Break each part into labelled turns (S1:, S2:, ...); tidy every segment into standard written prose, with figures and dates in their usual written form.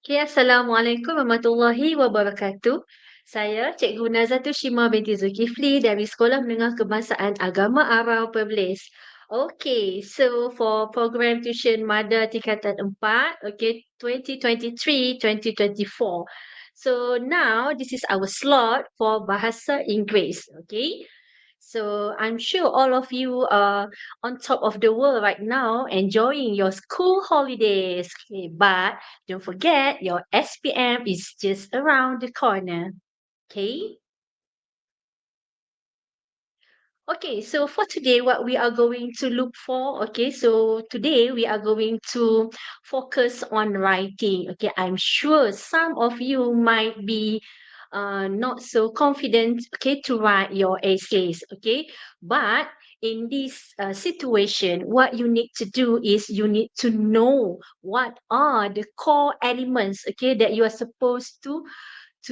S1: Okay, Assalamualaikum warahmatullahi wabarakatuh. Saya Cikgu Nazatu Shima binti Zulkifli dari Sekolah Menengah Kebangsaan Agama Arau Perlis. Okay, so for program tuition MADA tingkatan 4, okay, 2023-2024. So now this is our slot for Bahasa Inggeris, okay? So I'm sure all of you are on top of the world right now, enjoying your school holidays. Okay, but don't forget your SPM is just around the corner. Okay. Okay, so for today, what we are going to look for, okay, so today we are going to focus on writing. Okay, I'm sure some of you might be not so confident, okay, to write your essays, okay, but in this situation, what you need to do is you need to know what are the core elements, okay, that you are supposed to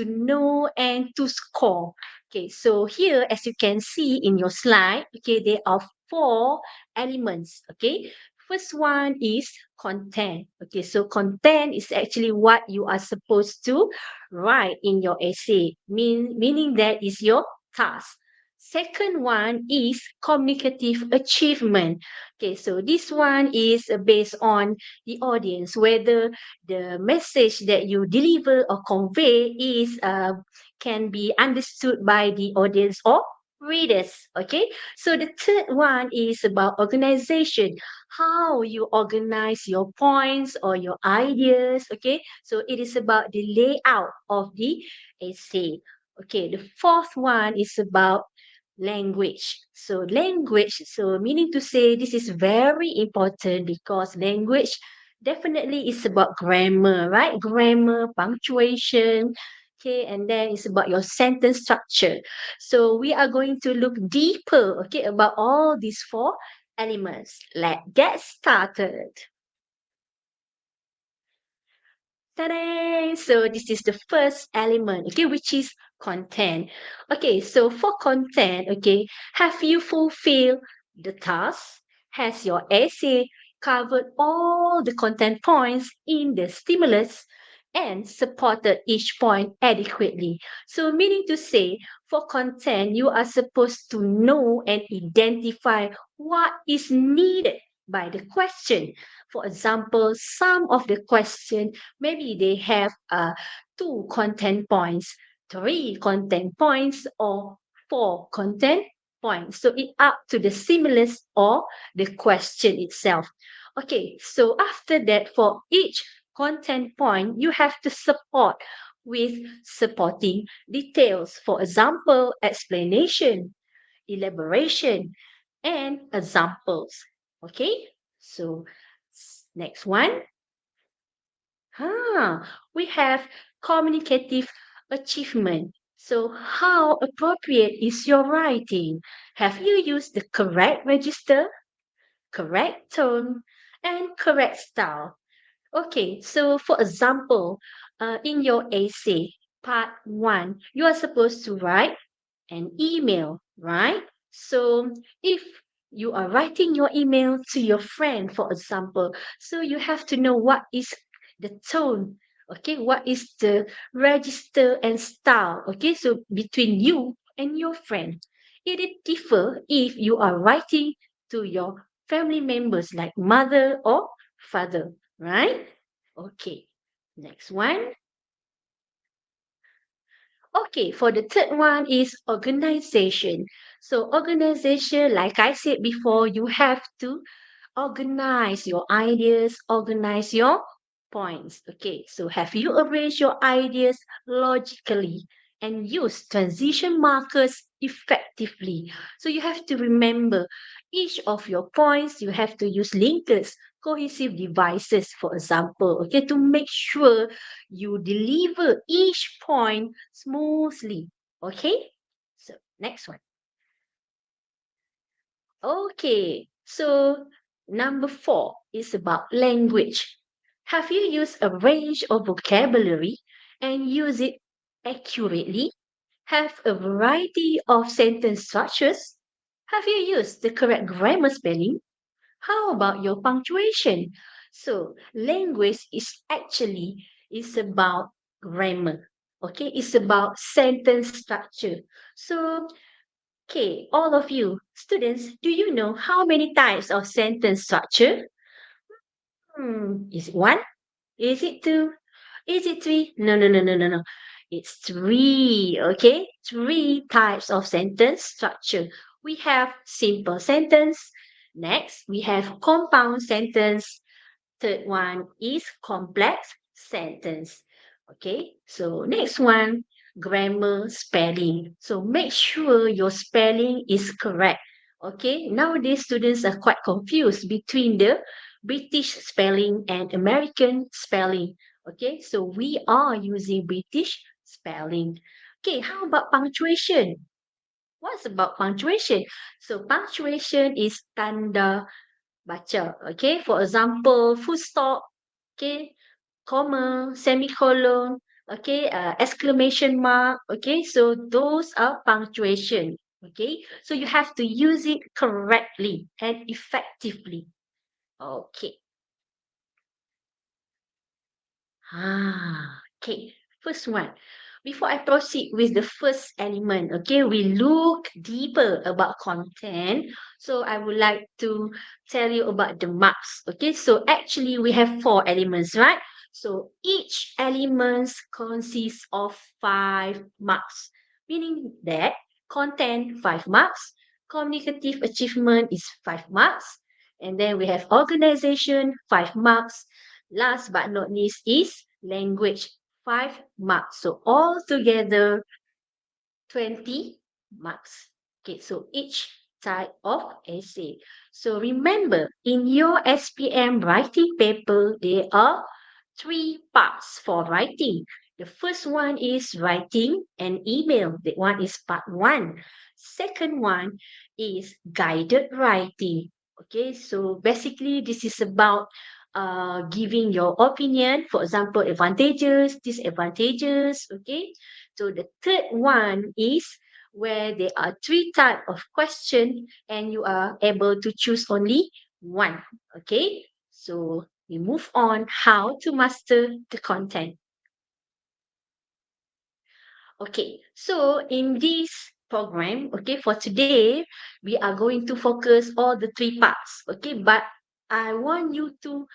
S1: know and to score. Okay, so here, as you can see in your slide, okay, there are four elements. Okay, first one is content. Okay, so content is actually what you are supposed to write in your essay, meaning that is your task. Second one is communicative achievement. Okay, so this one is based on the audience, whether the message that you deliver or convey is can be understood by the audience or readers. Okay, so the third one is about organization, how you organize your points or your ideas. Okay, so it is about the layout of the essay. Okay, the fourth one is about language. So language, so meaning to say this is very important because language definitely is about grammar, right? Grammar, punctuation, okay, and then it's about your sentence structure. So we are going to look deeper, okay, about all these four elements. Let's get started. Ta-da! So this is the first element, okay, which is content. Okay, so for content, okay, have you fulfilled the task? Has your essay covered all the content points in the stimulus and supported each point adequately? So meaning to say, for content, you are supposed to know and identify what is needed by the question. For example, some of the question maybe they have two content points, three content points, or four content points. So it up to the stimulus or the question itself. Okay, so after that, for each content point, you have to support with supporting details. For example, explanation, elaboration, and examples. Okay, so next one. We have communicative achievement. So, how appropriate is your writing? Have you used the correct register, correct tone, and correct style? Okay, so for example, in your essay, part one, you are supposed to write an email, right? So, if you are writing your email to your friend, for example, so you have to know what is the tone, okay, what is the register and style, okay, so between you and your friend. It differ if you are writing to your family members like mother or father, right? Okay, next one. Okay, for the third one is organization. So organization, like I said before, you have to organize your ideas, organize your points. Okay, so have you arranged your ideas logically and use transition markers effectively? So you have to remember each of your points, you have to use linkers, cohesive devices, for example, okay, to make sure you deliver each point smoothly. Okay, so next one. Okay, so number four is about language. Have you used a range of vocabulary and use it accurately? Have a variety of sentence structures? Have you used the correct grammar spelling? How about your punctuation? So, language is actually It's about grammar. Okay, it's about sentence structure. So, okay, all of you students, do you know how many types of sentence structure? Is it one? Is it two? Is it three? No, no, no, no, no, no. It's three, okay? Three types of sentence structure. We have simple sentence. Next, we have compound sentence. Third one is complex sentence. Okay, so next one, grammar spelling. So make sure your spelling is correct. Okay, nowadays students are quite confused between the British spelling and American spelling. Okay, so we are using British spelling. Okay, how about punctuation? What's about punctuation? So punctuation is tanda baca. Okay, for example, full stop, okay, comma, semicolon, okay, exclamation mark, okay, so those are punctuation. Okay, so you have to use it correctly and effectively. Okay. Okay. First one. Before I proceed with the first element, okay, we look deeper about content. So I would like to tell you about the marks. Okay, so actually we have four elements, right? So each element consists of 5 marks, meaning that content 5 marks, communicative achievement is 5 marks, and then we have organization 5 marks. Last but not least is language, 5 marks. So altogether, 20 marks. Okay, so each type of essay. So remember, in your SPM writing paper, there are 3 parts for writing. The first one is writing an email. That one is part one. Second one is guided writing. Okay, so basically this is about giving your opinion, for example, advantages, disadvantages. Okay, so the third one is where there are 3 type of question and you are able to choose only one. Okay, so we move on how to master the content. Okay, so in this program, okay, for today, we are going to focus all the 3 parts. Okay, but I want you to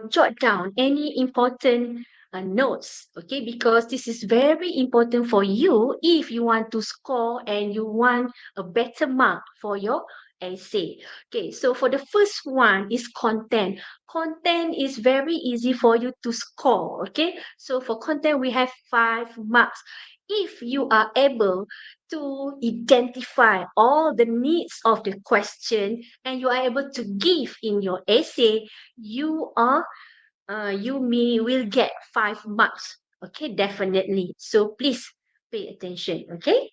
S1: jot down any important notes, okay, because this is very important for you if you want to score and you want a better mark for your essay. Okay, so for the first one is content. Content is very easy for you to score. Okay, so for content we have 5 marks if you are able to identify all the needs of the question and you are able to give in your essay. You will get 5 marks. Okay, definitely. So please pay attention. Okay,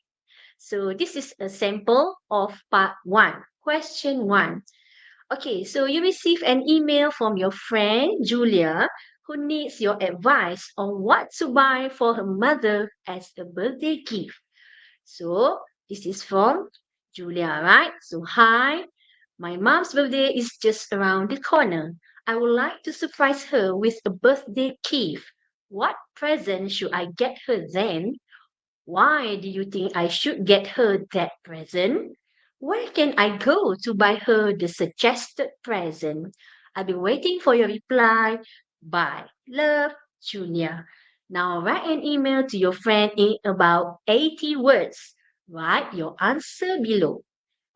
S1: so this is a sample of part one. Question one. Okay, so you receive an email from your friend Julia who needs your advice on what to buy for her mother as a birthday gift. So this is from Julia, right? So hi, my mom's birthday is just around the corner. I would like to surprise her with a birthday gift. What present should I get her then? Why do you think I should get her that present? Where can I go to buy her the suggested present? I'll be waiting for your reply. Bye. Love, Julia. Now write an email to your friend in about 80 words. Write your answer below.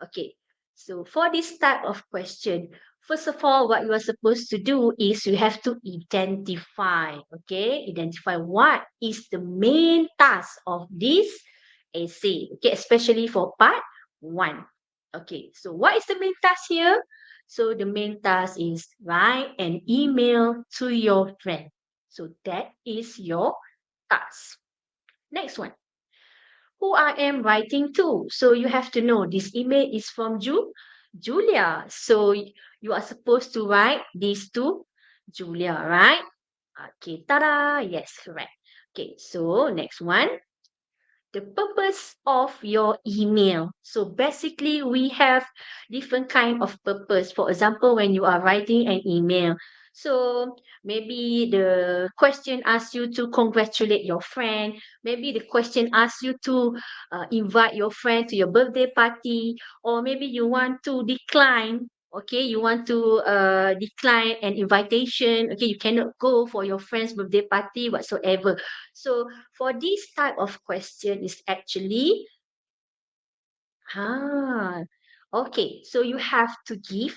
S1: Okay, so for this type of question, first of all, what you are supposed to do is you have to identify, okay? Identify what is the main task of this essay, okay? Especially for part one. Okay, so what is the main task here? So the main task is write an email to your friend. So that is your task. Next one, who I am writing to. So you have to know this email is from Julia. So you are supposed to write this to Julia, right? Okay, tada, yes, correct. Okay, so next one, the purpose of your email. So basically we have different kind of purpose. For example, when you are writing an email, So maybe the question asks you to congratulate your friend. Maybe the question asks you to invite your friend to your birthday party, or maybe you want to decline. Okay, you want to decline an invitation. Okay, you cannot go for your friend's birthday party whatsoever. So for this type of question is actually okay. So you have to give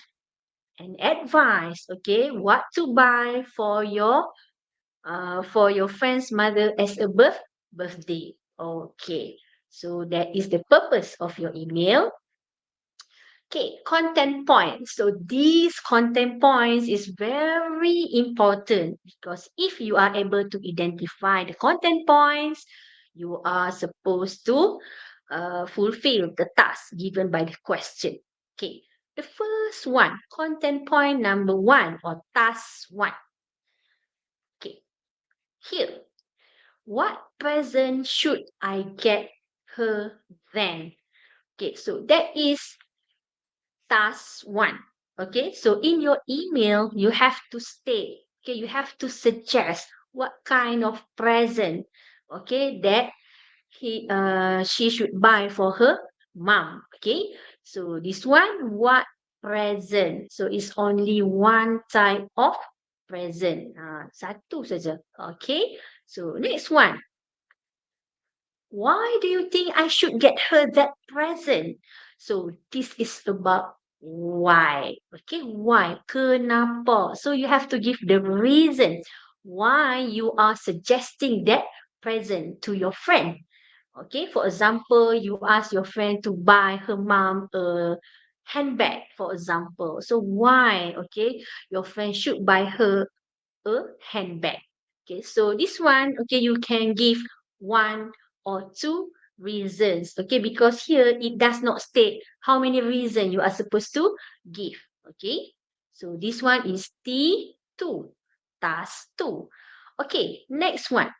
S1: an advice. Okay, what to buy for your friend's mother as a birthday. Okay, so that is the purpose of your email. Okay, content points. So these content points is very important because if you are able to identify the content points, you are supposed to fulfill the task given by the question. Okay, the first one, content point number one or task one. Okay, here, what present should I get her then? Okay, so that is task one. Okay, so in your email, you have to state, okay, you have to suggest what kind of present, okay, that she should buy for her mom. Okay, so this one, what present? So it's only one type of present. Satu saja. Okay, so next one. Why do you think I should get her that present? So this is about why. Okay, why? Kenapa? So you have to give the reason why you are suggesting that present to your friend. Okay, for example, you ask your friend to buy her mom a handbag, for example. So why, okay, your friend should buy her a handbag. Okay, so this one, okay, you can give one or two reasons. Okay, because here it does not state how many reasons you are supposed to give. Okay, so this one is T2, task 2. Okay, next one.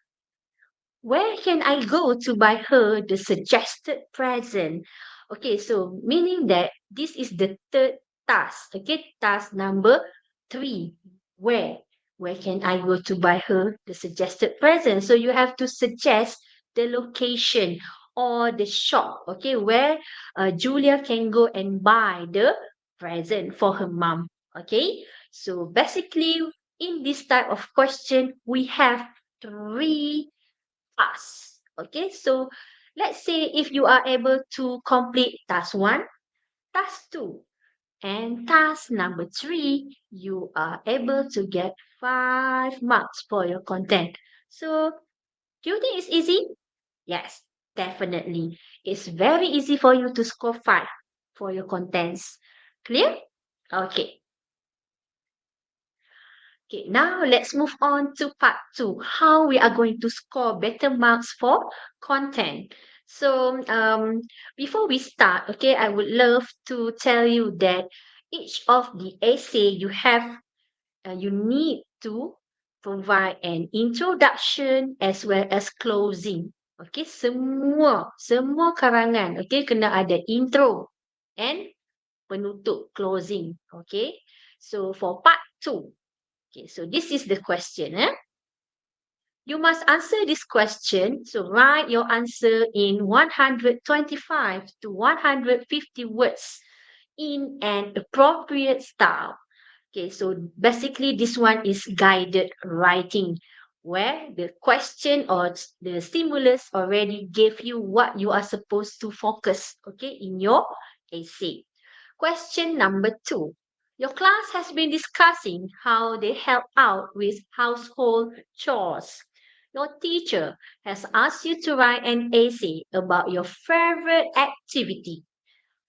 S1: Where can I go to buy her the suggested present? Okay, so meaning that this is the third task. Okay, task number 3. Where? Where can I go to buy her the suggested present? So you have to suggest the location or the shop, okay, where Julia can go and buy the present for her mom. Okay, so basically in this type of question, we have three tasks. Okay, so let's say if you are able to complete task 1, task 2, and task number 3, you are able to get 5 marks for your content. So, do you think it's easy? Yes, definitely. It's very easy for you to score 5 for your contents. Clear? Okay. Okay, now let's move on to part 2, how we are going to score better marks for content. So, before we start, okay, I would love to tell you that each of the essay you need to provide an introduction as well as closing. Okay, semua karangan, okay, kena ada intro and penutup, closing. Okay, so for part 2, okay, so this is the question. You must answer this question. So write your answer in 125 to 150 words in an appropriate style. Okay, so basically this one is guided writing where the question or the stimulus already gave you what you are supposed to focus, okay, in your essay. Question number 2. Your class has been discussing how they help out with household chores. Your teacher has asked you to write an essay about your favorite activity.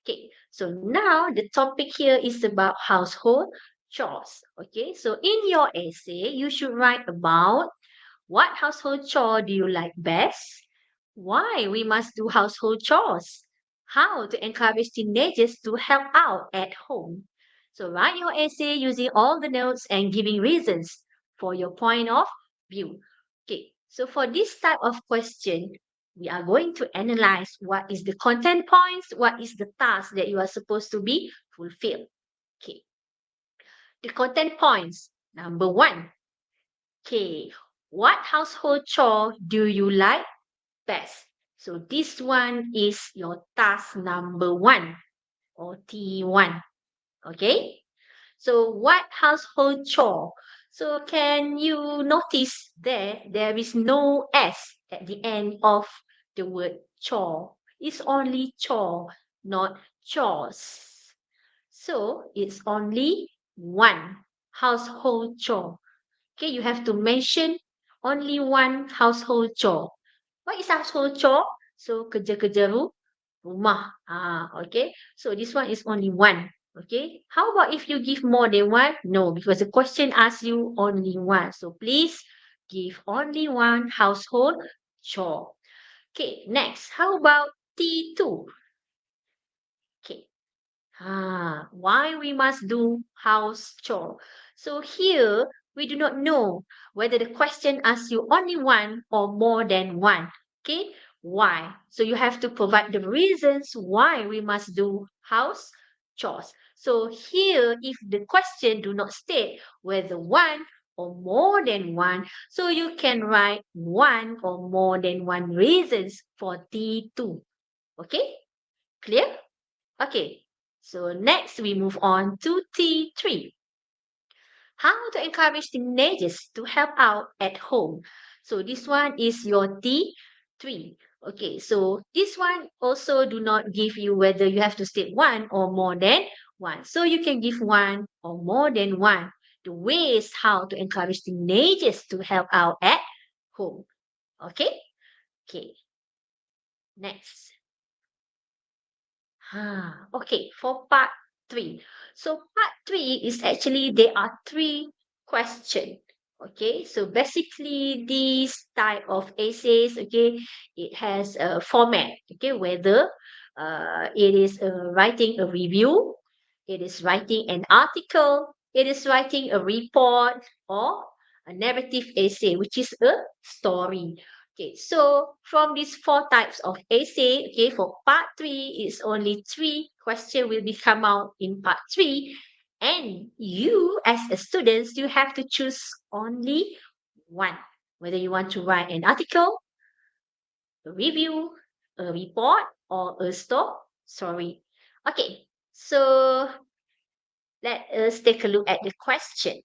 S1: Okay, so now the topic here is about household chores. Okay, so in your essay, you should write about what household chore do you like best? Why we must do household chores? How to encourage teenagers to help out at home? So write your essay using all the notes and giving reasons for your point of view. Okay, so for this type of question, we are going to analyze what is the content points, what is the task that you are supposed to be fulfilled. Okay, the content points. Number 1. Okay, what household chore do you like best? So this one is your task number 1 or T1. Okay, so what household chore? So can you notice there is no S at the end of the word chore. It's only chore, not chores. So it's only one household chore. Okay, you have to mention only one household chore. What is household chore? So kerja-kerja rumah. Okay. So this one is only one. Okay. How about if you give more than one? No, because the question asks you only one. So please give only one household chore. Okay. Next, how about T2? Okay. Why we must do house chore? So here we do not know whether the question asks you only one or more than one. Okay, why? So you have to provide the reasons why we must do house chores. So here, if the question do not state whether one or more than one, so you can write one or more than one reasons for T2. Okay, clear? Okay, so next we move on to T3. How to encourage teenagers to help out at home. So this one is your T3. Okay, so this one also do not give you whether you have to state one or more than one. So you can give one or more than one. The ways how to encourage teenagers to help out at home. Okay, okay, next. Okay, for part three. So part three is actually there are three questions. Okay, so basically this type of essays, okay, it has a format. Okay, whether it is writing a review, it is writing an article, it is writing a report or a narrative essay, which is a story. Okay, so from these four types of essay, okay, for part three, it's only three questions will be come out in part three. And you, as a student, you have to choose only one. Whether you want to write an article, a review, a report, or a story. Okay, so let us take a look at the question.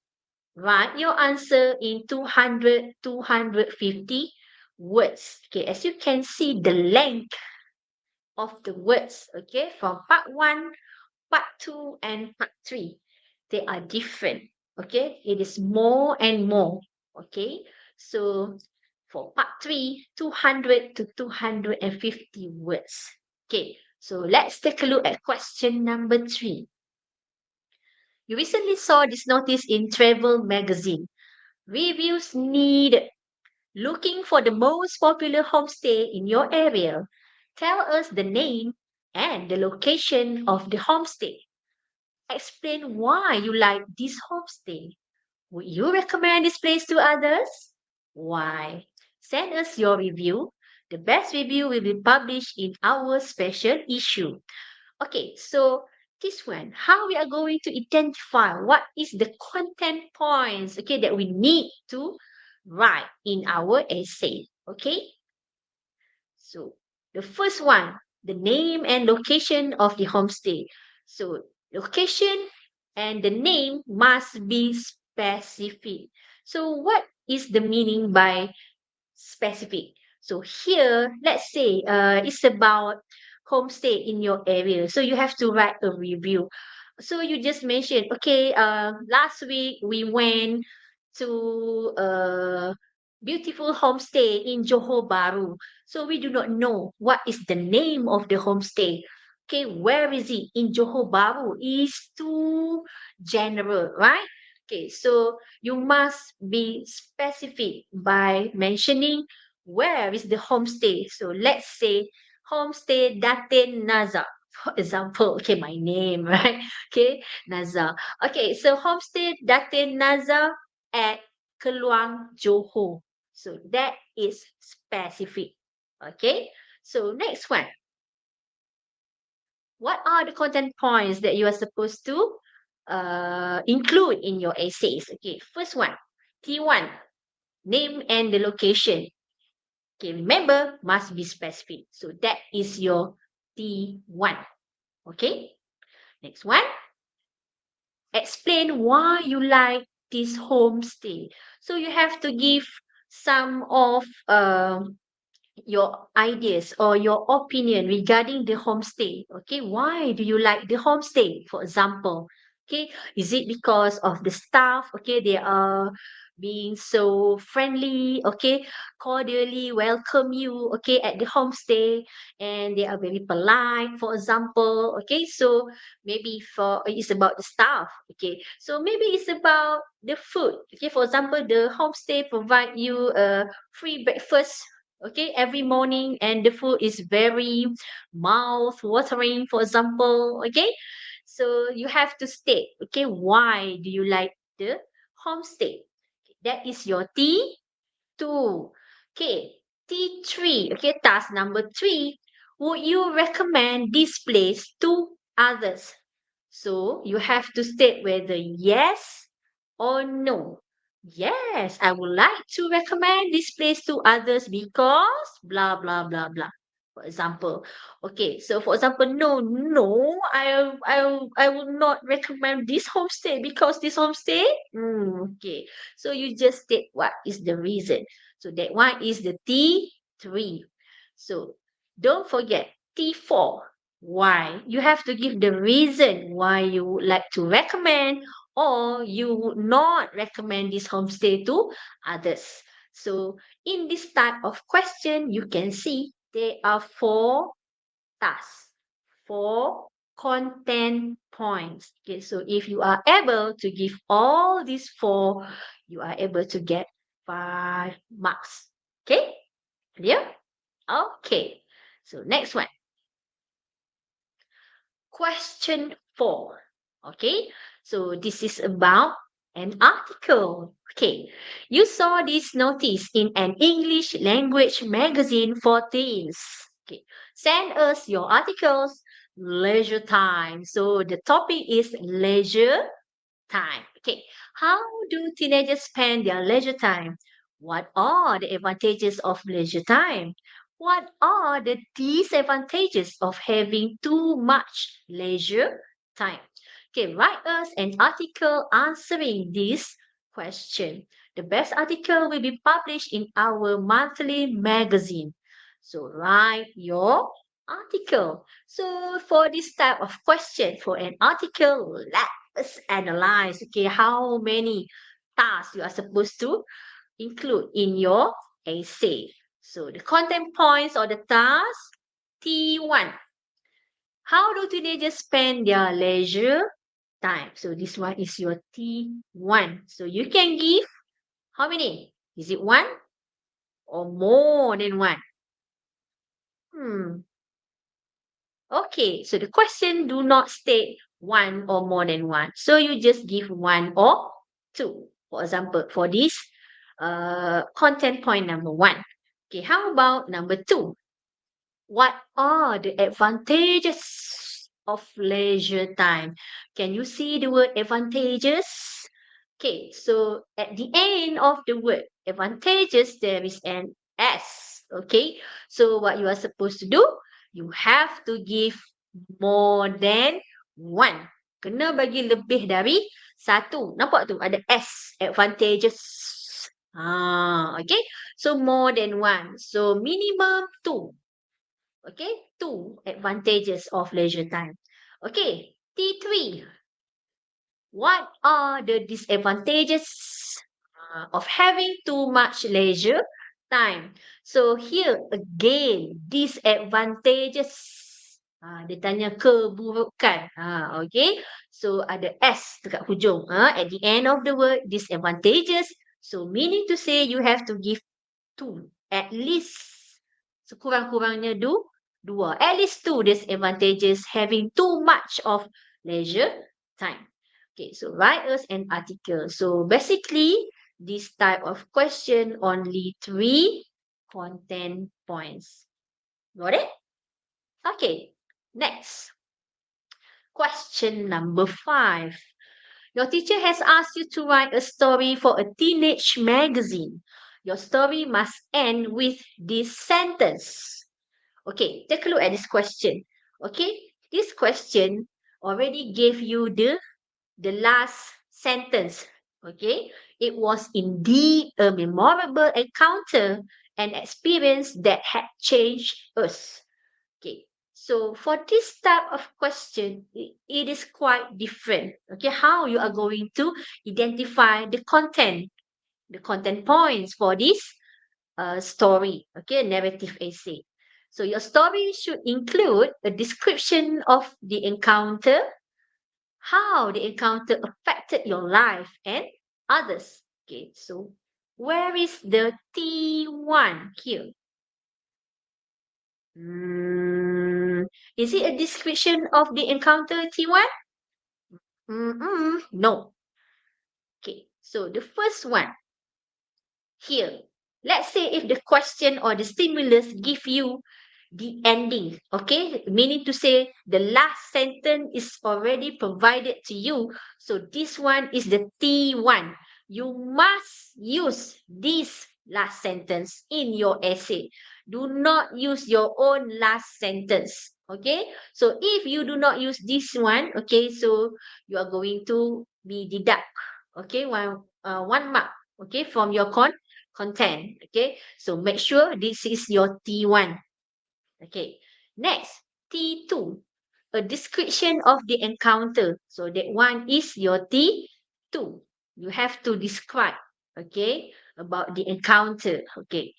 S1: Write your answer in 200, 250 words. Okay, as you can see, the length of the words, okay, from part 1, part 2, and part 3, they are different. Okay, it is more and more. Okay, so for part 3, 200 to 250 words. Okay, so let's take a look at question number 3. You recently saw this notice in Travel Magazine. Reviews need looking for the most popular homestay in your area. Tell us the name and the location of the homestay. Explain why you like this homestay. Would you recommend this place to others? Why? Send us your review. The best review will be published in our special issue. Okay, so this one, how we are going to identify what is the content points, okay, that we need to write in our essay. Okay, so the first one, the name and location of the homestay. So location and the name must be specific. So what is the meaning by specific? So here, let's say it's about homestay in your area. So you have to write a review. So you just mentioned, okay, last week we went to a beautiful homestay in Johor Bahru. So we do not know what is the name of the homestay. Okay, where is it? In Johor Bahru is too general, right? Okay, so you must be specific by mentioning where is the homestay. So let's say homestay Datin Naza, for example. Okay, my name, right? Okay, Naza. Okay, so homestay Datin Naza at Keluang Johor. So that is specific. Okay, so next one. What are the content points that you are supposed to include in your essays. Okay, first one, T1, name and the location. Okay, remember, must be specific. So that is your T1. Okay, next one, explain why you like this homestay. So you have to give some of your ideas or your opinion regarding the homestay. Okay, why do you like the homestay? For example, okay, is it because of the staff? Okay, they are being so friendly, okay, cordially welcome you, okay, at the homestay, and they are very polite, for example. Okay, so maybe for it's about the staff. Okay, so maybe it's about the food. Okay, for example, the homestay provide you a free breakfast, okay, every morning, and the food is very mouth watering, for example. Okay, so you have to state, okay, why do you like the homestay? That is your T2. Okay, T3. Okay, task number 3, would you recommend this place to others? So you have to state whether yes or no. Yes, I would like to recommend this place to others because blah blah blah blah. For example, okay. So for example, no, I will not recommend this homestay because this homestay. Okay, so you just state what is the reason. So that one is the T3. So don't forget T4. Why? You have to give the reason why you would like to recommend or you would not recommend this homestay to others. So in this type of question, you can see there are 4 tasks, 4 content points. Okay, so if you are able to give all these 4, you are able to get 5 marks. Okay, clear? Okay, so next one. Question 4. Okay, so this is about an article. Okay, you saw this notice in an English language magazine for teens. Okay, send us your articles, leisure time. So the topic is leisure time. Okay, how do teenagers spend their leisure time? What are the advantages of leisure time? What are the disadvantages of having too much leisure time? Okay, write us an article answering this question. The best article will be published in our monthly magazine. So write your article. So for this type of question, for an article, let's analyze, okay, how many tasks you are supposed to include in your essay. So the content points or the task, T1. How do teenagers spend their leisure time? So this one is your T1. So you can give how many? Is it one or more than one? Hmm. Okay, so the question do not state one or more than one. So you just give one or two. For example, for this content point number 1. Okay, how about number 2? What are the advantages of leisure time? Can you see the word advantages? Okay, so at the end of the word advantages, there is an S. Okay, so what you are supposed to do, you have to give more than one. Kena bagi lebih dari satu. Nampak tu ada S, advantages. Okay, so more than one. So minimum 2. Okay, 2 advantages of leisure time. Okay, T3. What are the disadvantages of having too much leisure time? So here again, disadvantages. Dia tanya keburukan. Okay, so ada S dekat hujung. At the end of the word, disadvantages. So meaning to say you have to give 2. At least sekurang-kurangnya 2. At least 2 disadvantages having too much of leisure time. Okay, so write us an article. So basically, this type of question only 3 content points. Got it? Okay, next. Question number 5. Your teacher has asked you to write a story for a teenage magazine. Your story must end with this sentence. Okay, take a look at this question. Okay, this question already gave you the last sentence. Okay, it was indeed a memorable encounter, an experience that had changed us. Okay, so for this type of question, it is quite different. Okay, how you are going to identify the content points for this story. Okay, narrative essay. So your story should include a description of the encounter, how the encounter affected your life and others. Okay, so where is the T1 here? Mm, is it a description of the encounter T1? No. Okay, so the first one here. Let's say if the question or the stimulus give you the ending, okay? Meaning to say the last sentence is already provided to you. So this one is the T1. You must use this last sentence in your essay. Do not use your own last sentence, okay? So if you do not use this one, okay, so you are going to be deduct, okay, one mark, okay, from your content, okay? So make sure this is your T1. Okay, next, T2, a description of the encounter. So that one is your T2. You have to describe, okay, about the encounter. Okay,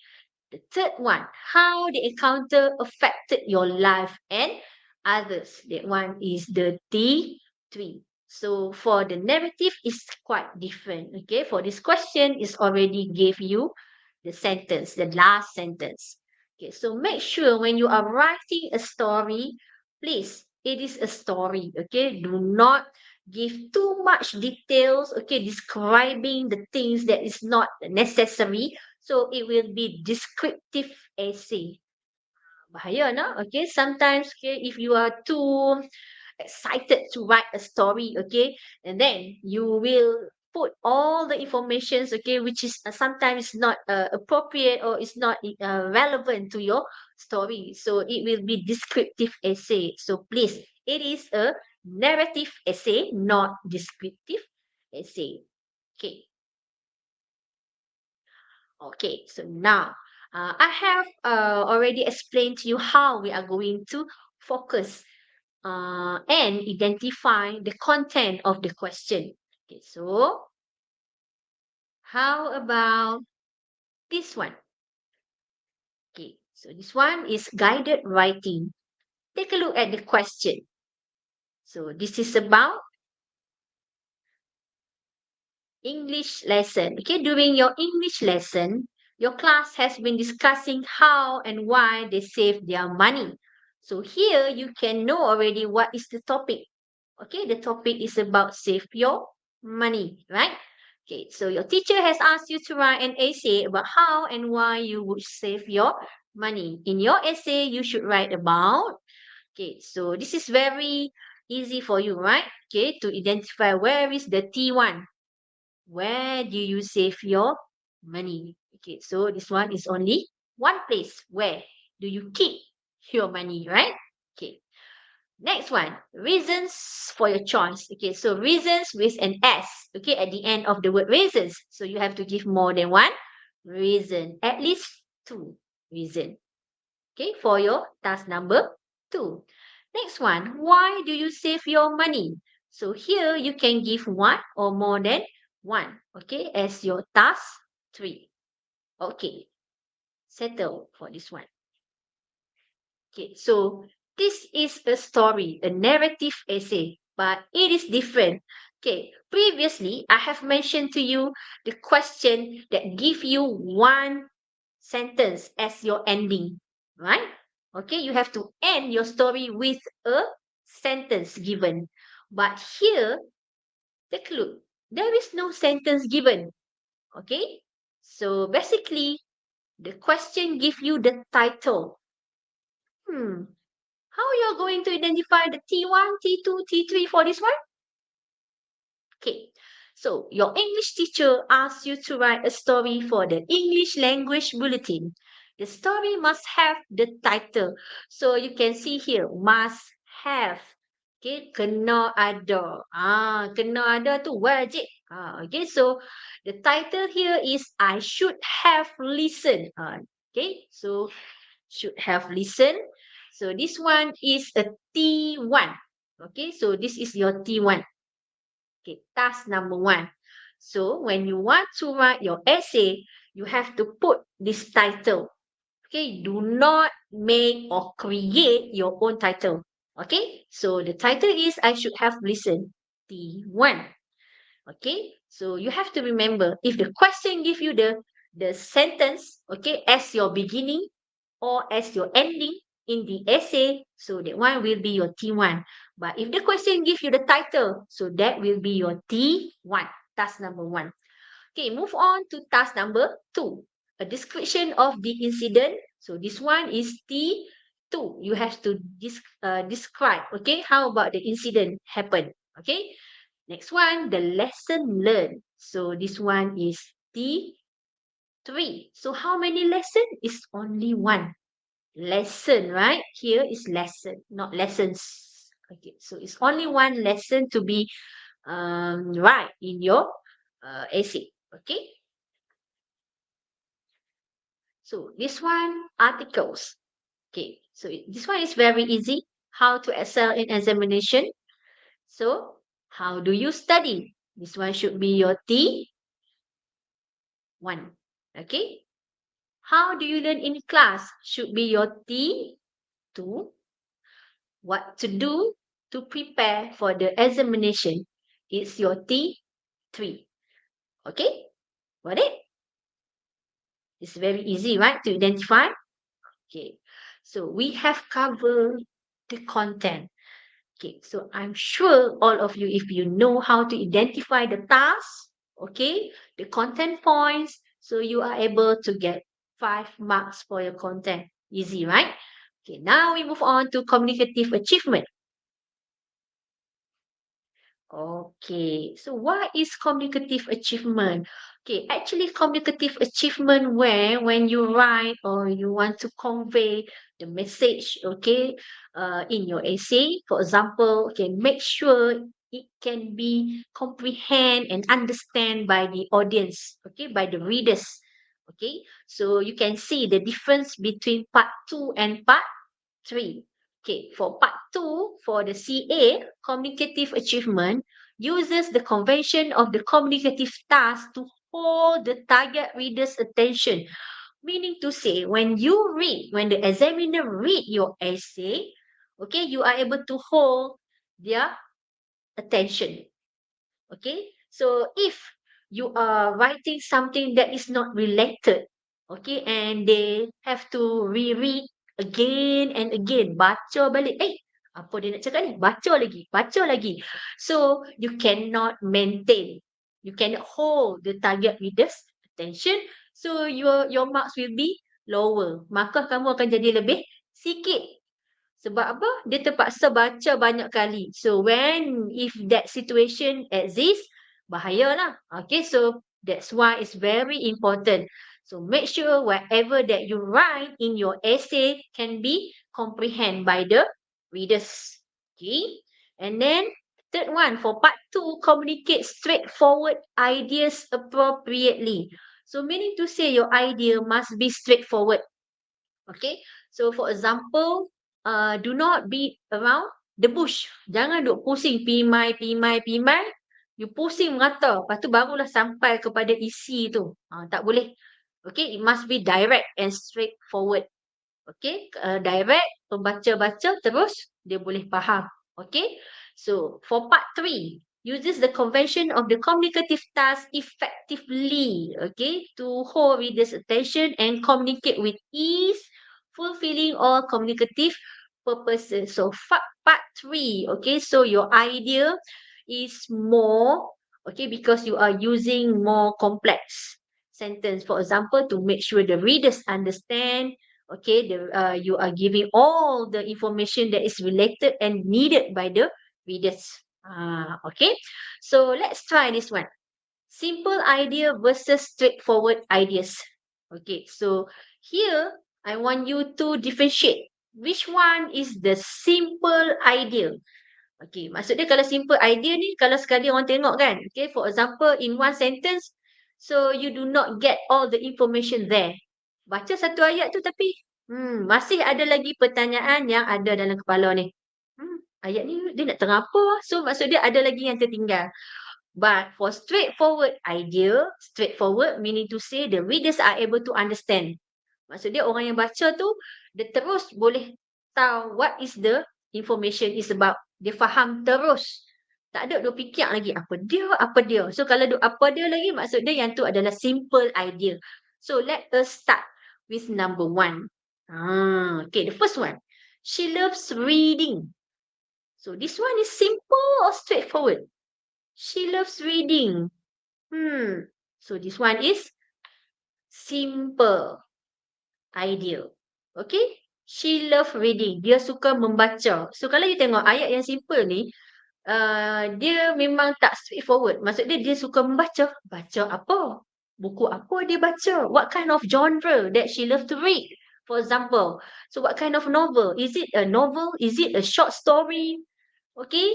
S1: the third one, how the encounter affected your life and others. That one is the T3. So for the narrative is quite different. Okay, for this question is already gave you the sentence, the last sentence. Okay, so make sure when you are writing a story, please, it is a story. Okay, do not give too much details. Okay, describing the things that is not necessary. So it will be descriptive essay. Bahaya, no? Okay, sometimes okay, if you are too excited to write a story, okay, and then you will put all the informations, okay, which is sometimes not appropriate or is not relevant to your story. So it will be descriptive essay. So please, it is a narrative essay, not descriptive essay. Okay. Okay, so now I have already explained to you how we are going to focus and identify the content of the question. Okay, so how about this one? Okay, so this one is guided writing. Take a look at the question. So this is about English lesson. Okay, during your English lesson, your class has been discussing how and why they save their money. So here you can know already what is the topic. Okay, the topic is about save your money, right? Okay, so your teacher has asked you to write an essay about how and why you would save your money. In your essay, you should write about, okay, so this is very easy for you, right? Okay, to identify where is the T1. Where do you save your money? Okay, so this one is only one place. Where do you keep your money, right? Okay. Next one, reasons for your choice. Okay, so reasons with an S, okay, at the end of the word reasons. So you have to give more than one reason, at least two reason. Okay, for your task number 2. Next one, why do you save your money? So here you can give one or more than one, okay, as your task 3. Okay, settle for this one. Okay, so this is a story, a narrative essay, but it is different. Okay, previously I have mentioned to you the question that give you one sentence as your ending, right? Okay, you have to end your story with a sentence given. But here, take a look. There is no sentence given. Okay, so basically, the question give you the title. How you're going to identify the T1, T2, T3 for this one? Okay, so your English teacher asks you to write a story for the English language bulletin. The story must have the title. So you can see here, must have. Okay, kena ada. Kena ada tu wajib. Okay, so the title here is I should have listened. Okay, so should have listened. So this one is a T1. Okay, so this is your T1. Okay, task number 1. So when you want to write your essay, you have to put this title. Okay, do not make or create your own title. Okay, so the title is I should have listened. T1. Okay, so you have to remember if the question give you the sentence, okay, as your beginning or as your ending in the essay, so that one will be your T1. But if the question give you the title, so that will be your T1, task number 1. Okay, move on to task number 2, a description of the incident. So this one is T2. You have to describe, okay, how about the incident happened, okay. Next one, the lesson learned. So this one is T3. So how many lesson? Is only one. Lesson, right? Here is lesson, not lessons. Okay, so it's only one lesson to be right in your essay. Okay, so this one, articles. Okay, so this one is very easy. How to excel in examination. So how do you study? This one should be your T1. Okay, how do you learn in class? Should be your T2. What to do to prepare for the examination? It's your T3. Okay, got it? It's very easy, right, to identify? Okay, so we have covered the content. Okay, so I'm sure all of you, if you know how to identify the tasks, okay, the content points, so you are able to get 5 marks for your content. Easy, right? Okay, now we move on to communicative achievement. Okay, so what is communicative achievement? Okay, actually, communicative achievement where when you write or you want to convey the message, okay, in your essay, for example, okay, make sure it can be comprehend and understand by the audience, okay, by the readers, okay. So you can see the difference between part 2 and part 3. Okay, for part 2, for the CA, communicative achievement, uses the convention of the communicative task to hold the target reader's attention. Meaning to say, when you read, when the examiner read your essay, okay, you are able to hold their attention. Okay, so if you are writing something that is not related, okay, and they have to reread again and again, baca balik, apa dia nak cakap ni, baca lagi, so you cannot maintain, you cannot hold the target reader's attention, so your marks will be lower, maka kamu akan jadi lebih sikit. Sebab apa? Dia terpaksa baca banyak kali. So when if that situation exists, bahayalah. Okay, so that's why it's very important. So make sure whatever that you write in your essay can be comprehended by the readers. Okay, and then third one for part 2, communicate straightforward ideas appropriately. So meaning to say your idea must be straightforward. Okay, so for example, do not beat around the bush. Jangan duk pusing, pimai. You pusing merata, lepas tu barulah sampai kepada isi tu. Tak boleh. Okay, it must be direct and straightforward. Okay, direct, pembaca baca terus dia boleh faham. Okay, so for part 3, uses the convention of the communicative task effectively, okay, to hold readers' attention and communicate with ease, fulfilling all communicative purposes. So part 3, okay, so your idea is more, okay, because you are using more complex sentence. For example, to make sure the readers understand, okay, you are giving all the information that is related and needed by the readers. Okay. So let's try this one. Simple idea versus straightforward ideas. Okay, so here I want you to differentiate. Which one is the simple idea? Okay, maksudnya kalau simple idea ni, kalau sekali orang tengok kan, okay, for example, in one sentence, so you do not get all the information there. Baca satu ayat tu tapi, masih ada lagi pertanyaan yang ada dalam kepala ni. Ayat ni dia nak terang apa? So maksud dia ada lagi yang tertinggal. But for straightforward idea, straightforward meaning to say the readers are able to understand. Maksud dia orang yang baca tu, dia terus boleh tahu what is the information is about. Dia faham terus. Tak ada duk fikir lagi apa dia, apa dia. So kalau duk apa dia lagi, maksud dia yang tu adalah simple idea. So let us start with number one. Okay, the first one. She loves reading. So this one is simple or straightforward? She loves reading. So this one is simple idea. Okay? She love reading. Dia suka membaca. So kalau you tengok ayat yang simple ni, dia memang tak straightforward. Maksud dia suka membaca. Baca apa? Buku apa dia baca? What kind of genre that she love to read? For example, so what kind of novel? Is it a novel? Is it a short story? Okay?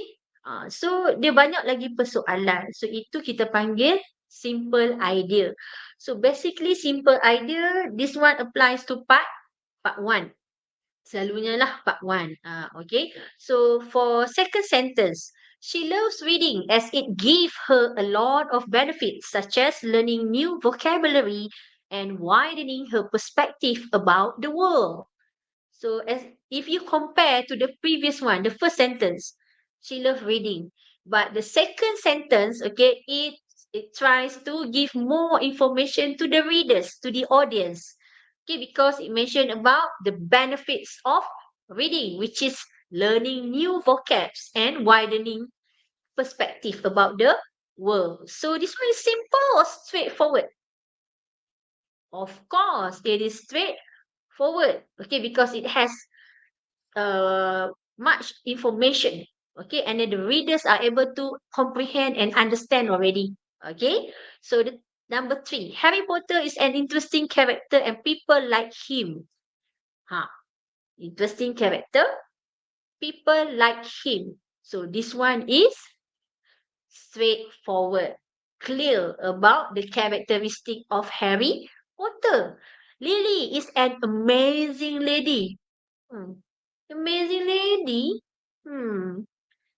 S1: So dia banyak lagi persoalan. So itu kita panggil simple idea. So basically simple idea, this one applies to part 1. Selalunya lah part 1. Okay. So for second sentence, she loves reading as it gives her a lot of benefits such as learning new vocabulary and widening her perspective about the world. So as if you compare to the previous one, the first sentence, she loves reading. But the second sentence, okay, it tries to give more information to the readers, to the audience. Okay, because it mentioned about the benefits of reading, which is learning new vocabs and widening perspective about the world. So this one is simple or straightforward? Of course, it is straightforward. Okay, because it has much information. Okay, and then the readers are able to comprehend and understand already. Okay, so the number 3, Harry Potter is an interesting character and people like him. Interesting character, people like him. So this one is straightforward, clear about the characteristic of Harry Potter. Lily is an amazing lady. Amazing lady.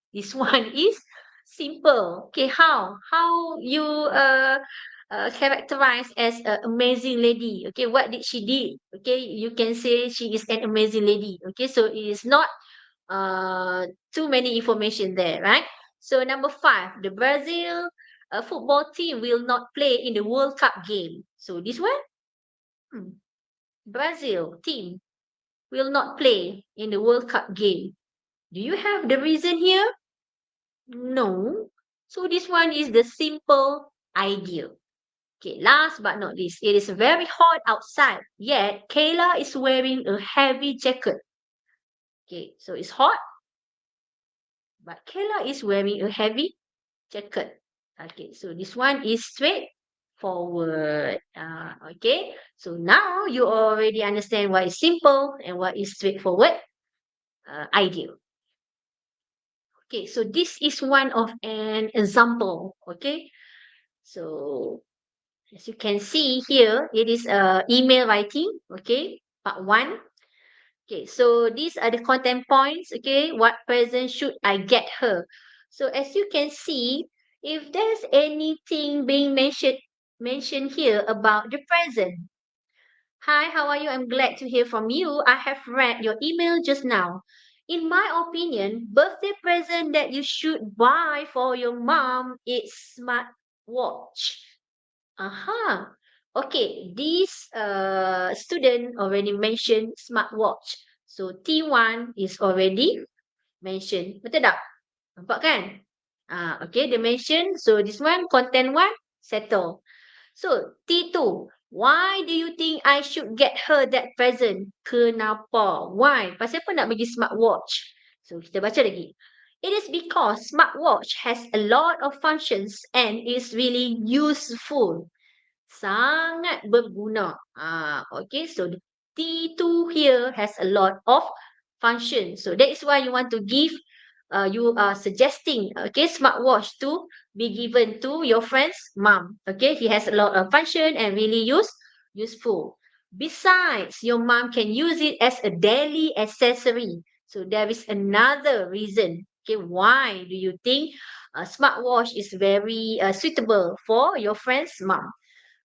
S1: This one is simple. Okay, how you characterize as an amazing lady? Okay, what did she did? Okay, you can say she is an amazing lady. Okay, so it is not too many information there, right? So number 5, the Brazil football team will not play in the World Cup game. So this one, Brazil team will not play in the World Cup game. Do you have the reason here? No. So this one is the simple idea. Okay, last but not least, it is very hot outside, yet Kayla is wearing a heavy jacket. Okay, so it's hot, but Kayla is wearing a heavy jacket. Okay, so this one is straightforward. Okay, so now you already understand what is simple and what is straightforward idea. Okay, so this is one of an example. Okay, so as you can see here, it is email writing. Okay, part 1. Okay, so these are the content points. Okay, what present should I get her? So as you can see, if there's anything being mentioned here about the present. Hi, how are you? I'm glad to hear from you. I have read your email just now. In my opinion, birthday present that you should buy for your mom is smartwatch. Okay, this student already mentioned smartwatch. So T1 is already mentioned. Betul tak? Nampak kan? Okay, they mentioned. So this one, content 1, settle. So T2, why do you think I should get her that present? Kenapa? Why? Pasal apa nak bagi smartwatch? So kita baca lagi. It is because smartwatch has a lot of functions and is really useful. Sangat berguna. Okay, so the T2 here has a lot of functions. So that is why you want to give, you are suggesting, okay, smartwatch to be given to your friend's mom. Okay, he has a lot of function and really useful. Besides, your mom can use it as a daily accessory. So there is another reason. Okay, why do you think a smartwatch is very suitable for your friend's mom?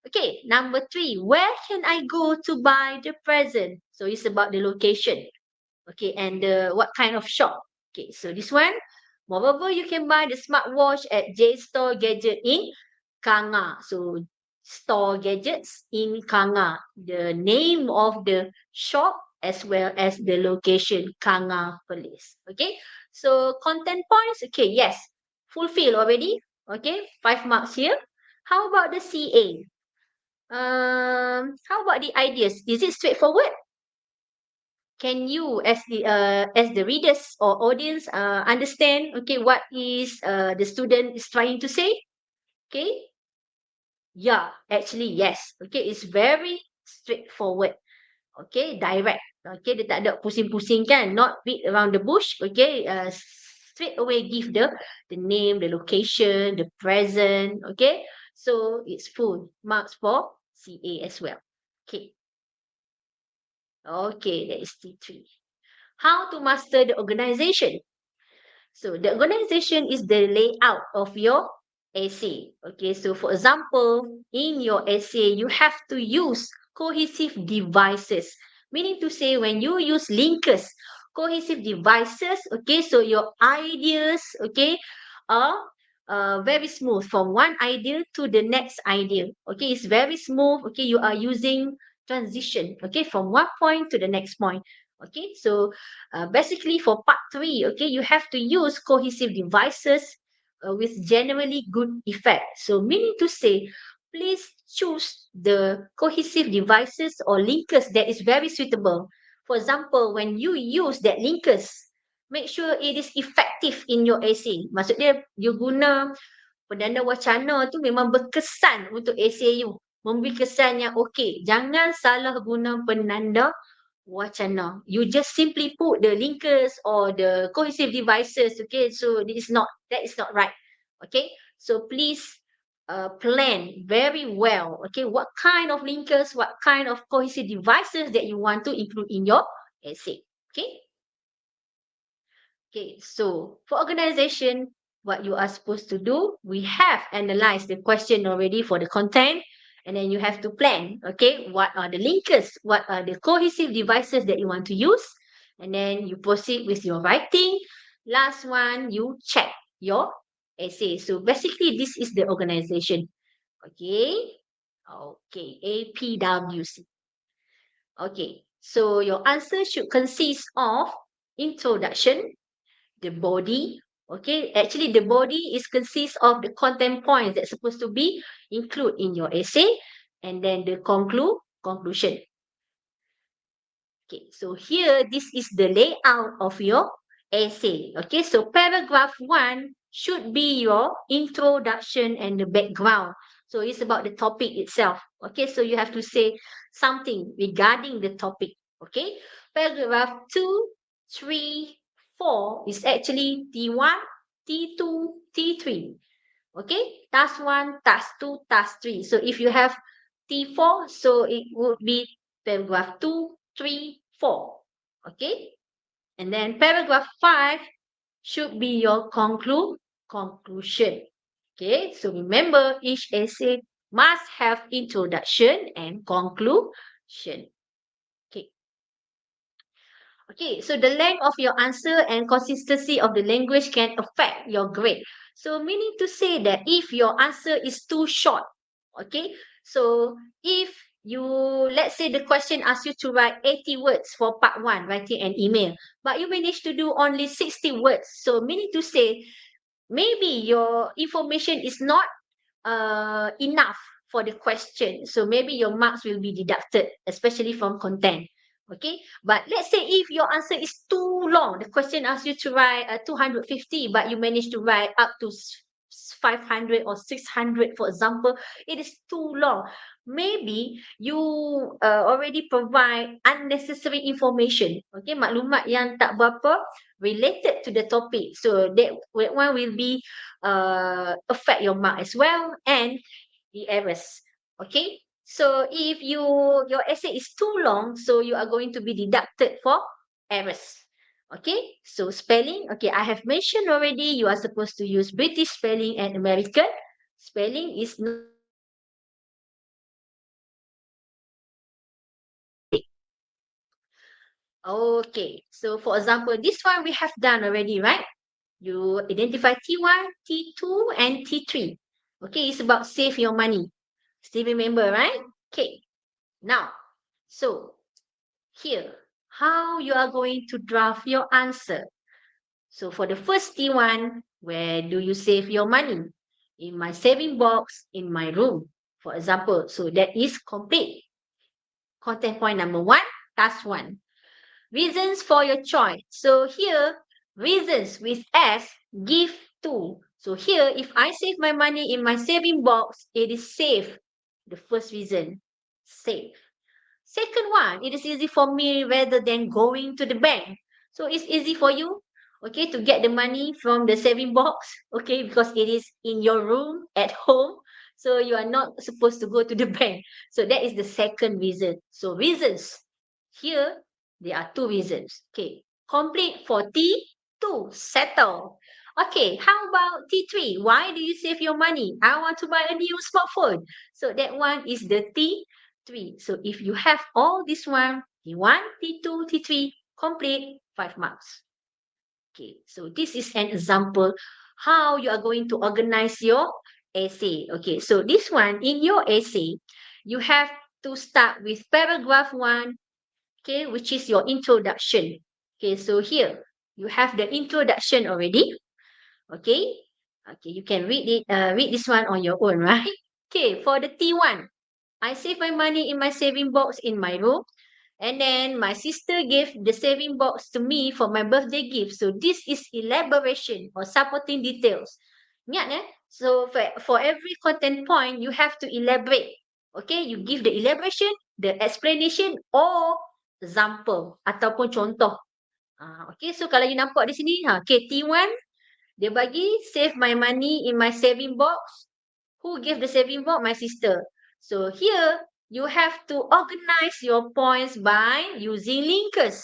S1: Okay, number three, where can I go to buy the present? So it's about the location. Okay, and what kind of shop? Okay, so this one, moreover, you can buy the smartwatch at J Store Gadget in Kanga. So store gadgets in Kanga, the name of the shop as well as the location, Kanga Perlis. Okay, so content points. Okay, yes, fulfill already. Okay, 5 marks here. How about the CA? How about the ideas? Is it straightforward? Can you, as the readers or audience, understand? Okay, what is the student is trying to say? Okay, yeah, actually yes. Okay, it's very straightforward. Okay, direct. Okay, dia tak ada pusing-pusing kan? Not beat around the bush. Okay, straight away give the name, the location, the present. Okay, so it's full marks for CA as well. Okay. Okay, that is T3. How to master the organization? So the organization is the layout of your essay. Okay, so for example, in your essay, you have to use cohesive devices. Meaning to say, when you use linkers, cohesive devices, okay, so your ideas, okay, are very smooth from one idea to the next idea. Okay, it's very smooth. Okay, you are using transition, okay, from one point to the next point. Okay, so basically for part three, okay, you have to use cohesive devices with generally good effect. So meaning to say, please choose the cohesive devices or linkers that is very suitable. For example, when you use that linkers, make sure it is effective in your essay. Maksudnya, you guna perdana wacana tu memang berkesan untuk essay you. Memberi kesan yang okey. Jangan salah guna penanda wacana. You just simply put the linkers or the cohesive devices, okay? So that is not right, okay? So please plan very well, okay? What kind of linkers, what kind of cohesive devices that you want to include in your essay, okay? Okay, so for organization, what you are supposed to do, we have analyzed the question already for the content, and then you have to plan, okay, what are the linkers, what are the cohesive devices that you want to use, and then you proceed with your writing. Last one, you check your essay. So basically, this is the organization, okay? Okay, APWC. Okay, so your answer should consist of introduction, the body. Okay, actually the body is consists of the content points that's supposed to be included in your essay, and then the conclusion. Okay, so here this is the layout of your essay. Okay, so paragraph 1 should be your introduction and the background. So it's about the topic itself. Okay, so you have to say something regarding the topic. Okay, paragraph 2, 3, 4 is actually T1, T2, T3. Okay, task 1, task 2, task 3. So if you have T4, so it would be paragraph 2, 3, 4. Okay, and then paragraph 5 should be your conclusion. Okay, so remember each essay must have introduction and conclusion. Okay. Okay, so the length of your answer and consistency of the language can affect your grade. So meaning to say that if your answer is too short, okay, so if you, let's say the question asks you to write 80 words for part 1, writing an email, but you manage to do only 60 words. So meaning to say, maybe your information is not enough for the question. So maybe your marks will be deducted, especially from content. Okay, but let's say if your answer is too long, the question asks you to write 250, but you manage to write up to 500 or 600, for example, it is too long. Maybe you already provide unnecessary information, okay, maklumat yang tak berapa related to the topic. So that one will be affect your mark as well, and the errors. Okay, so if your essay is too long, so you are going to be deducted for errors. Okay, so spelling. Okay, I have mentioned already. You are supposed to use British spelling and American spelling is not. Okay, so for example, this one we have done already, right? You identify T1, T2, and T3. Okay, it's about save your money. Still remember, right? Okay, now, so here, how you are going to draft your answer. So for the first T1, where do you save your money? In my saving box, in my room, for example. So that is complete. Content point number 1, task 1. Reasons for your choice. So here, reasons with S, give to. So here, if I save my money in my saving box, it is safe. The first reason, safe. Second one, it is easy for me rather than going to the bank. So it's easy for you, okay, to get the money from the saving box, okay, because it is in your room at home. So you are not supposed to go to the bank. So that is the second reason. So reasons. Here, there are two reasons. Okay, complete for T2, settle. Okay, how about T3? Why do you save your money? I want to buy a new smartphone. So that one is the T3. So if you have all this one, T1, T2, T3, complete 5 marks. Okay, so this is an example how you are going to organize your essay. Okay, so this one in your essay, you have to start with paragraph 1, okay, which is your introduction. Okay, so here you have the introduction already. Okay, okay, you can read it, read this one on your own, right? Okay, for the T1, I save my money in my saving box in my room. And then my sister gave the saving box to me for my birthday gift. So this is elaboration or supporting details. Ingat So for every content point, you have to elaborate. Okay, you give the elaboration, the explanation or example ataupun contoh. Okay, so kalau you nampak di sini, okay, T1, dia bagi save my money in my saving box. Who gave the saving box? My sister. So here, you have to organize your points by using linkers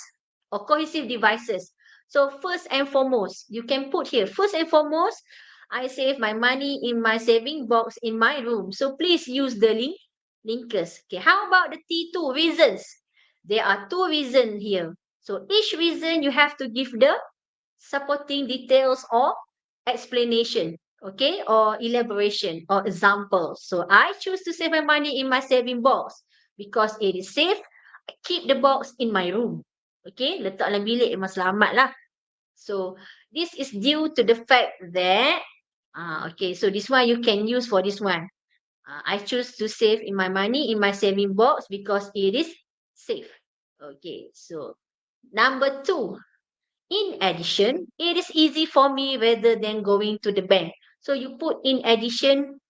S1: or cohesive devices. So first and foremost, you can put here, first and foremost, I save my money in my saving box in my room. So please use the linkers. Okay, how about the T2 reasons? There are two reasons here. So each reason you have to give the supporting details or explanation, okay, or elaboration or example. So I choose to save my money in my saving box because it is safe. I keep the box in my room. Okay, letak dalam bilik memang selamat lah. So this is due to the fact that, okay, so this one you can use for this one. I choose to save in my money in my saving box because it is safe. Okay, so number 2, in addition, it is easy for me rather than going to the bank. So you put in addition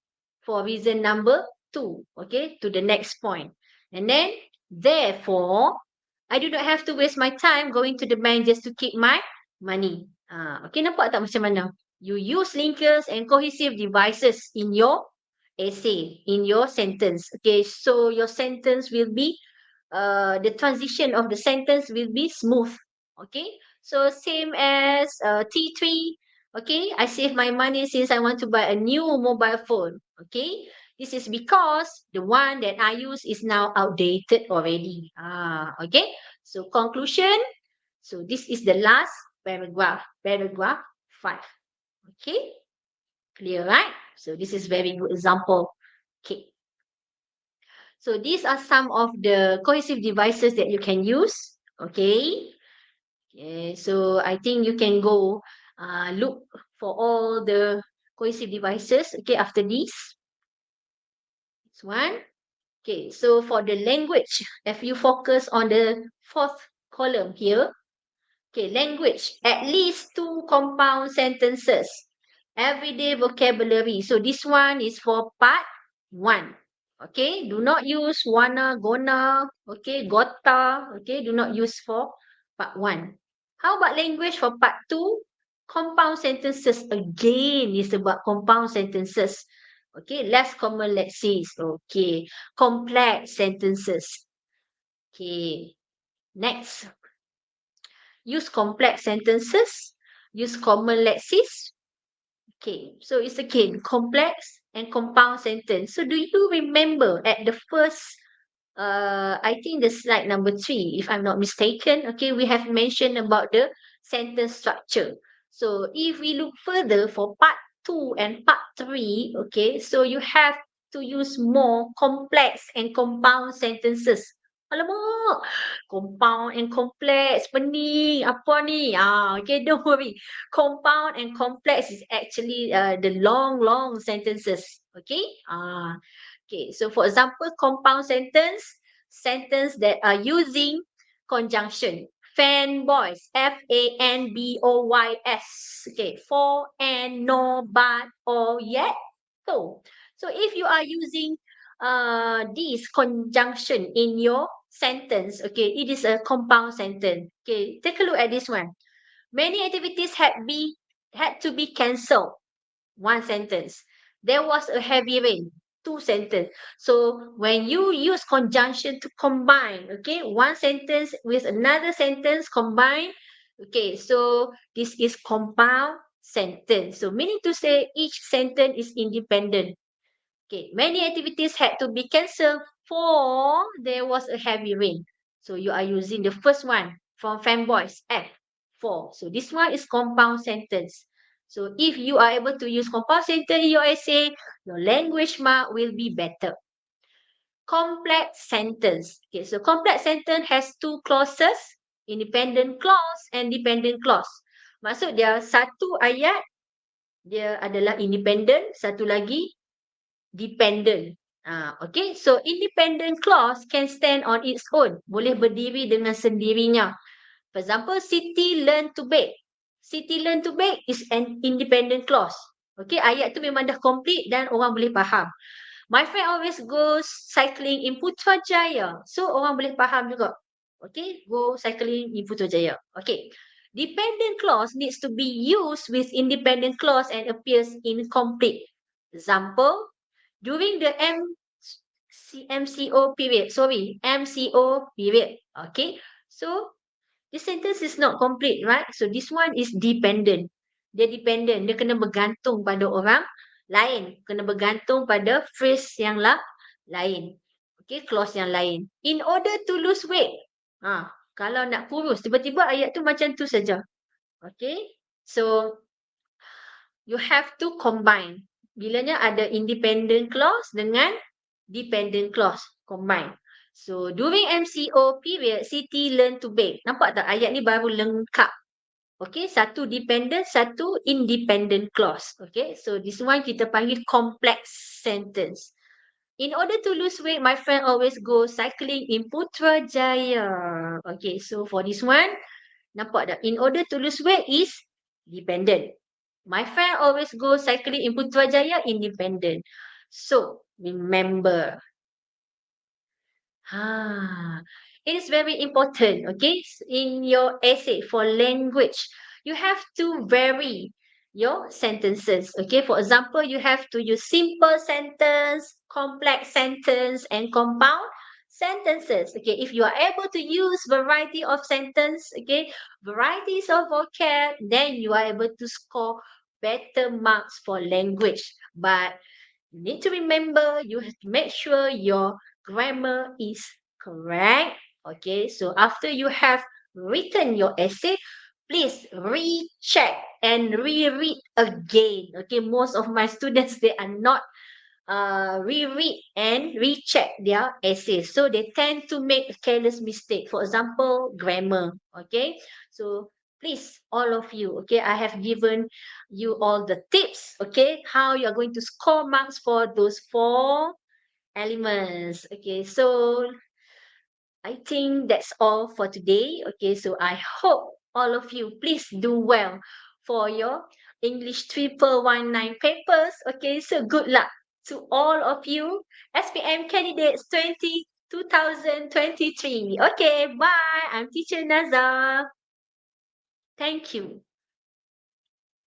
S1: for reason number 2, okay, to the next point. And then, therefore, I do not have to waste my time going to the bank just to keep my money. Okay, nampak tak macam mana? You use linkers and cohesive devices in your essay, in your sentence. Okay, so your sentence will be, the transition of the sentence will be smooth. Okay, so same as T3. Okay, I save my money since I want to buy a new mobile phone. Okay, this is because the one that I use is now outdated already. Okay, so conclusion. So this is the last paragraph, paragraph 5. Okay, clear, right? So this is very good example. Okay. So these are some of the cohesive devices that you can use. Okay. Okay. So I think you can go look for all the cohesive devices. Okay. After this one. Okay, so for the language, if you focus on the fourth column here, okay, language, at least two compound sentences, everyday vocabulary. So this one is for part one. Okay, do not use wanna, gonna, okay, gotta, okay, do not use for part one. How about language for part two? Compound sentences again is about compound sentences. Okay, less common lexis. Okay, complex sentences. Okay, next. Use complex sentences, use common lexis. Okay, so it's again complex and compound sentence. So do you remember at the first, I think the slide number 3, if I'm not mistaken, okay, we have mentioned about the sentence structure. So if we look further for part 2 and part 3, okay, so you have to use more complex and compound sentences. Alamak, compound and complex, pening, apa ni? Okay, don't worry. Compound and complex is actually the long sentences. Okay? Okay. So for example, compound sentence that are using conjunction. Fanboys, Fanboys. Okay, for and no, but, or yet. So if you are using this conjunction in your sentence, okay, it is a compound sentence. Okay, take a look at this one. Many activities had to be cancelled. One sentence. There was a heavy rain. Two sentence. So when you use conjunction to combine, okay, one sentence with another sentence combine, okay, so this is compound sentence. So meaning to say each sentence is independent. Okay, many activities had to be cancelled for there was a heavy rain. So you are using the first one from fanboys, F, for. So this one is compound sentence. So if you are able to use compound sentence in your essay, your language mark will be better. Complex sentence. Okay, so complex sentence has two clauses, independent clause and dependent clause. Maksud dia satu ayat dia adalah independent, satu lagi dependent. Okay, so independent clause can stand on its own. Boleh berdiri dengan sendirinya. For example, Siti learn to bake. Siti learn to bake is an independent clause. Okay, ayat tu memang dah complete dan orang boleh faham. My friend always goes cycling in Putrajaya. So, orang boleh faham juga. Okay, go cycling in Putrajaya. Okay. Dependent clause needs to be used with independent clause and appears incomplete. Example, during the MCO period. Sorry, MCO period. Okay. So, this sentence is not complete, right? So, this one is dependent. Dia dependent. Dia kena bergantung pada orang lain. Kena bergantung pada phrase yang lain. Okay, clause yang lain. In order to lose weight. Kalau nak kurus, tiba-tiba ayat tu macam tu saja. Okay. So, you have to combine. Bilanya ada independent clause dengan dependent clause. Combine. So, during MCO period, Siti learn to bake. Nampak tak ayat ni baru lengkap. Okay, satu dependent, satu independent clause. Okay, so this one kita panggil complex sentence. In order to lose weight, my friend always go cycling in Putrajaya. Okay, so for this one, nampak tak? In order to lose weight is dependent. My friend always go cycling in Putrajaya, independent. So, remember. It is very important, okay? In your essay for language, you have to vary your sentences, okay? For example, you have to use simple sentence, complex sentence, and compound sentences, okay? If you are able to use variety of sentence, okay, varieties of vocab, then you are able to score better marks for language. But you need to remember, you have to make sure your grammar is correct. Okay, so after you have written your essay, please recheck and reread again. Okay, most of my students, they are not reread and recheck their essays. So they tend to make a careless mistake. For example, grammar. Okay, so please, all of you, okay, I have given you all the tips, okay, how you're going to score marks for those 4 elements. Okay, so I think that's all for today. Okay, so I hope all of you please do well for your English 1119 papers. Okay, so good luck to all of you SPM candidates 2023. Okay, bye. I'm teacher Nazar. Thank you.